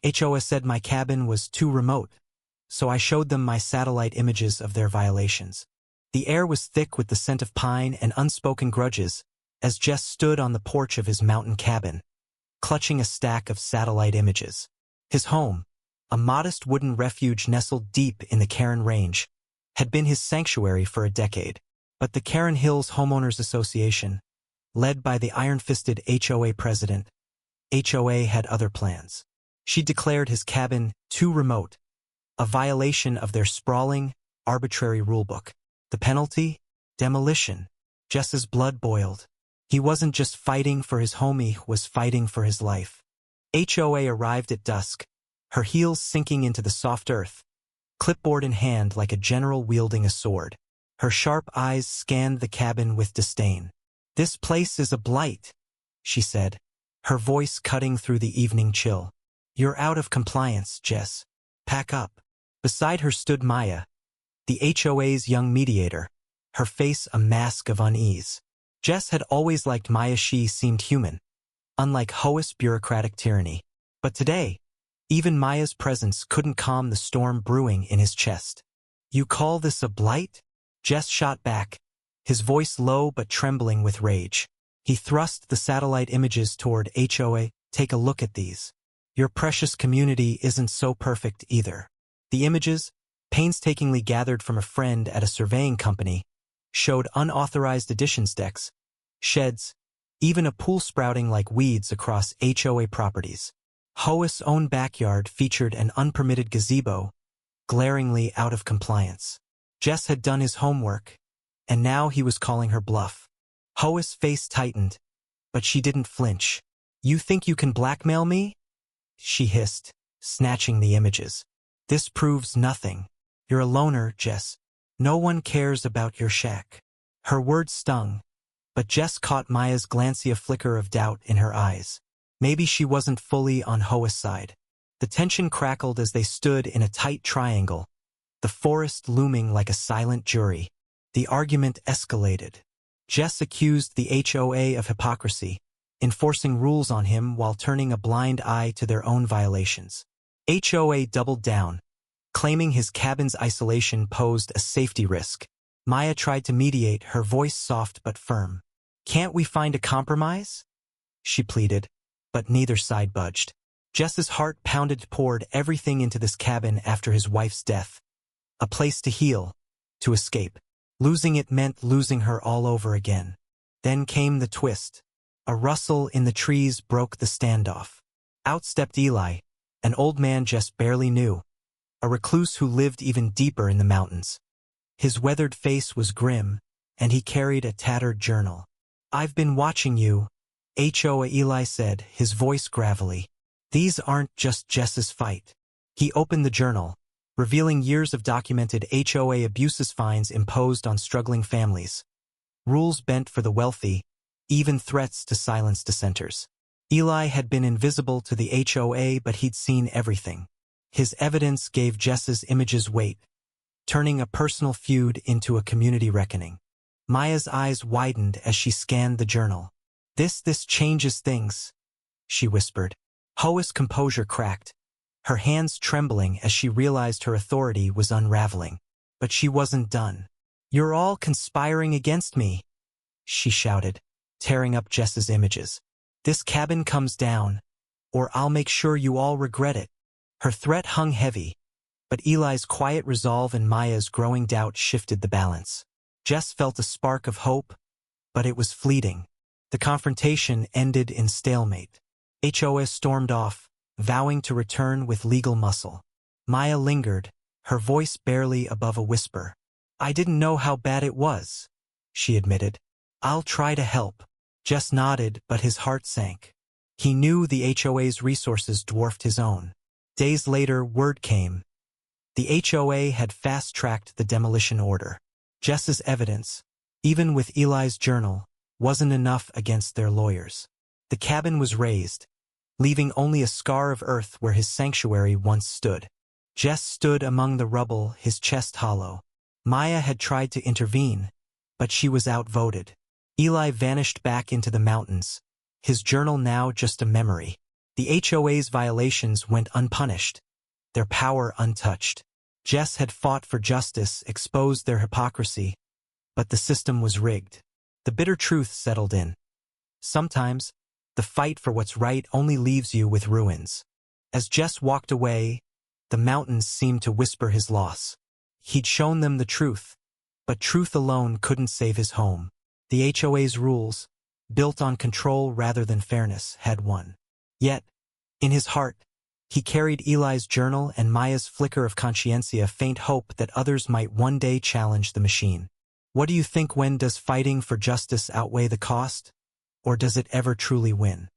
HOA said my cabin was too remote, so I showed them my satellite images of their violations. The air was thick with the scent of pine and unspoken grudges as Jess stood on the porch of his mountain cabin, clutching a stack of satellite images. His home, a modest wooden refuge nestled deep in the Karen Range, had been his sanctuary for a decade. But the Karen Hills Homeowners Association, led by the iron-fisted HOA president, HOA had other plans. She declared his cabin too remote, a violation of their sprawling, arbitrary rulebook. The penalty? Demolition. Jess's blood boiled. He wasn't just fighting for his home, he was fighting for his life. HOA arrived at dusk, her heels sinking into the soft earth, clipboard in hand like a general wielding a sword. Her sharp eyes scanned the cabin with disdain. "This place is a blight," she said, her voice cutting through the evening chill. "You're out of compliance, Jess. Pack up." Beside her stood Maya, the HOA's young mediator, her face a mask of unease. Jess had always liked Maya. She seemed human, unlike HOA's bureaucratic tyranny. But today, even Maya's presence couldn't calm the storm brewing in his chest. "You call this a blight?" Jess shot back, his voice low but trembling with rage. He thrust the satellite images toward HOA. "Take a look at these. Your precious community isn't so perfect either." The images, painstakingly gathered from a friend at a surveying company, showed unauthorized additions decks, sheds, even a pool sprouting like weeds across HOA properties. HOA's own backyard featured an unpermitted gazebo, glaringly out of compliance. Jess had done his homework, and now he was calling her bluff. HOA's face tightened, but she didn't flinch. "You think you can blackmail me?" she hissed, snatching the images. "This proves nothing. You're a loner, Jess. No one cares about your shack." Her words stung, but Jess caught Maya's glancey a flicker of doubt in her eyes. Maybe she wasn't fully on HOA's side. The tension crackled as they stood in a tight triangle, the forest looming like a silent jury. The argument escalated. Jess accused the HOA of hypocrisy, enforcing rules on him while turning a blind eye to their own violations. HOA doubled down, claiming his cabin's isolation posed a safety risk. Maya tried to mediate, her voice soft but firm. "Can't we find a compromise?" she pleaded, but neither side budged. Jess's heart pounded, poured everything into this cabin after his wife's death. A place to heal, to escape. Losing it meant losing her all over again. Then came the twist. A rustle in the trees broke the standoff. Out stepped Eli, an old man Jess barely knew, a recluse who lived even deeper in the mountains. His weathered face was grim, and he carried a tattered journal. "I've been watching you," HOA Eli said, his voice gravelly. "These aren't just Jess's fight." He opened the journal, revealing years of documented HOA abuses, fines imposed on struggling families, rules bent for the wealthy, even threats to silence dissenters. Eli had been invisible to the HOA, but he'd seen everything. His evidence gave Jess's images weight, turning a personal feud into a community reckoning. Maya's eyes widened as she scanned the journal. This changes things," she whispered. HOA's composure cracked, her hands trembling as she realized her authority was unraveling. But she wasn't done. "You're all conspiring against me," she shouted, tearing up Jess's images. "This cabin comes down, or I'll make sure you all regret it." Her threat hung heavy, but Eli's quiet resolve and Maya's growing doubt shifted the balance. Jess felt a spark of hope, but it was fleeting. The confrontation ended in stalemate. HOA stormed off, vowing to return with legal muscle. Maya lingered, her voice barely above a whisper. "I didn't know how bad it was," she admitted. "I'll try to help." Jess nodded, but his heart sank. He knew the HOA's resources dwarfed his own. Days later, word came. The HOA had fast-tracked the demolition order. Jess's evidence, even with Eli's journal, wasn't enough against their lawyers. The cabin was razed, leaving only a scar of earth where his sanctuary once stood. Jess stood among the rubble, his chest hollow. Maya had tried to intervene, but she was outvoted. Eli vanished back into the mountains, his journal now just a memory. The HOA's violations went unpunished, their power untouched. Jess had fought for justice, exposed their hypocrisy, but the system was rigged. The bitter truth settled in. Sometimes, the fight for what's right only leaves you with ruins. As Jess walked away, the mountains seemed to whisper his loss. He'd shown them the truth, but truth alone couldn't save his home. The HOA's rules, built on control rather than fairness, had won. Yet, in his heart, he carried Eli's journal and Maya's flicker of conscientia, faint hope that others might one day challenge the machine. What do you think? When does fighting for justice outweigh the cost? Or does it ever truly win?